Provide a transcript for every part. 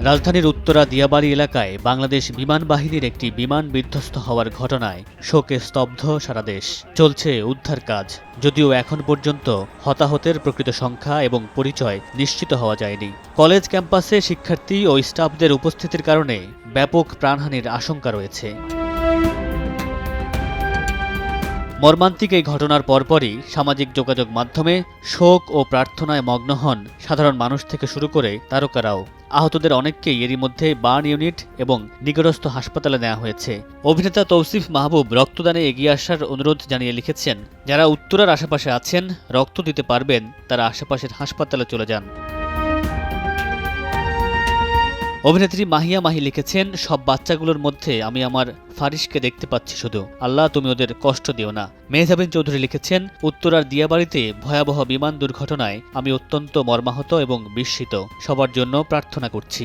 রাজধানীর উত্তরা দিয়াবাড়ি এলাকায় বাংলাদেশ বিমান বাহিনীর একটি বিমান বিধ্বস্ত হওয়ার ঘটনায় শোকে স্তব্ধ সারা দেশ। চলছে উদ্ধার কাজ, যদিও এখন পর্যন্ত হতাহতের প্রকৃত সংখ্যা এবং পরিচয় নিশ্চিত হওয়া যায়নি। কলেজ ক্যাম্পাসে শিক্ষার্থী ও স্টাফদের উপস্থিতির কারণে ব্যাপক প্রাণহানির আশঙ্কা রয়েছে। মর্মান্তিক এই ঘটনার পরপরই সামাজিক যোগাযোগ মাধ্যমে শোক ও প্রার্থনায় মগ্ন হন সাধারণ মানুষ থেকে শুরু করে তারকারাও। আহতদের অনেককেই এরই মধ্যে বার্ন ইউনিট এবং নিকটস্থ হাসপাতালে নেওয়া হয়েছে। অভিনেতা তৌসিফ মাহবুব রক্তদানে এগিয়ে আসার অনুরোধ জানিয়ে লিখেছেন, যারা উত্তরার আশেপাশে আছেন, রক্ত দিতে পারবেন, তারা আশেপাশের হাসপাতালে চলে যান। অভিনেত্রী মাহিয়া মাহি লিখেছেন, সব বাচ্চাগুলোর মধ্যে আমি আমার ফারিসকে দেখতে পাচ্ছি শুধু। আল্লাহ তুমি ওদের কষ্ট দিও না। মেহজাবিন চৌধুরী লিখেছেন, উত্তরার দিয়াবাড়িতে ভয়াবহ বিমান দুর্ঘটনায় আমি অত্যন্ত মর্মাহত এবং বিস্মিত। সবার জন্য প্রার্থনা করছি।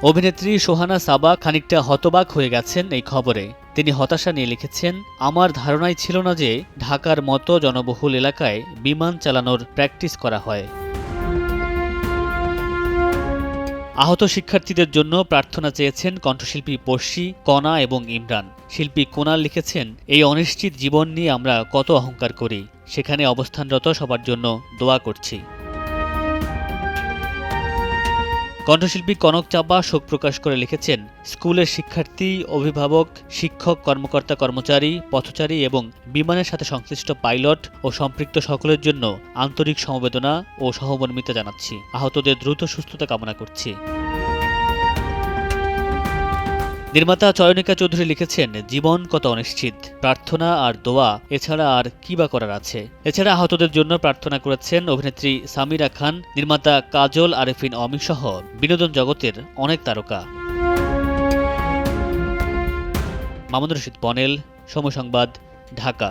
অভিনেত্রী সোহানা সাবা খানিকটা হতবাক হয়ে গেছেন এই খবরে। তিনি হতাশা নিয়ে লিখেছেন, আমার ধারণাই ছিল না যে ঢাকার মতো জনবহুল এলাকায় বিমান চালানোর প্র্যাকটিস করা হয়। আহত শিক্ষার্থীদের জন্য প্রার্থনা চেয়েছেন কণ্ঠশিল্পী পর্শি, কণা এবং ইমরান। শিল্পী কুনাল লিখেছেন, এই অনিশ্চিত জীবন নিয়ে আমরা কত অহংকার করি, সেখানে অবস্থানরত সবার জন্য দোয়া করছি। কণ্ঠশিল্পী কনক চাপা শোক প্রকাশ করে লিখেছেন, স্কুলের শিক্ষার্থী, অভিভাবক, শিক্ষক, কর্মকর্তা, কর্মচারী, পথচারী এবং বিমানের সাথে সংশ্লিষ্ট পাইলট ও সম্পৃক্ত সকলের জন্য আন্তরিক সমবেদনা ও সহমর্মিতা জানাচ্ছি। আহতদের দ্রুত সুস্থতা কামনা করছি। নির্মাতা চয়নিকা চৌধুরী লিখেছেন, জীবন কত অনিশ্চিত, প্রার্থনা আর দোয়া এছাড়া আর কি বা করার আছে। এছাড়া আহতদের জন্য প্রার্থনা করেছেন অভিনেত্রী সামিরা খান, নির্মাতা কাজল আরেফিন অমি সহ বিনোদন জগতের অনেক তারকা। মামুনুর রশিদ পনেল, সময় সংবাদ, ঢাকা।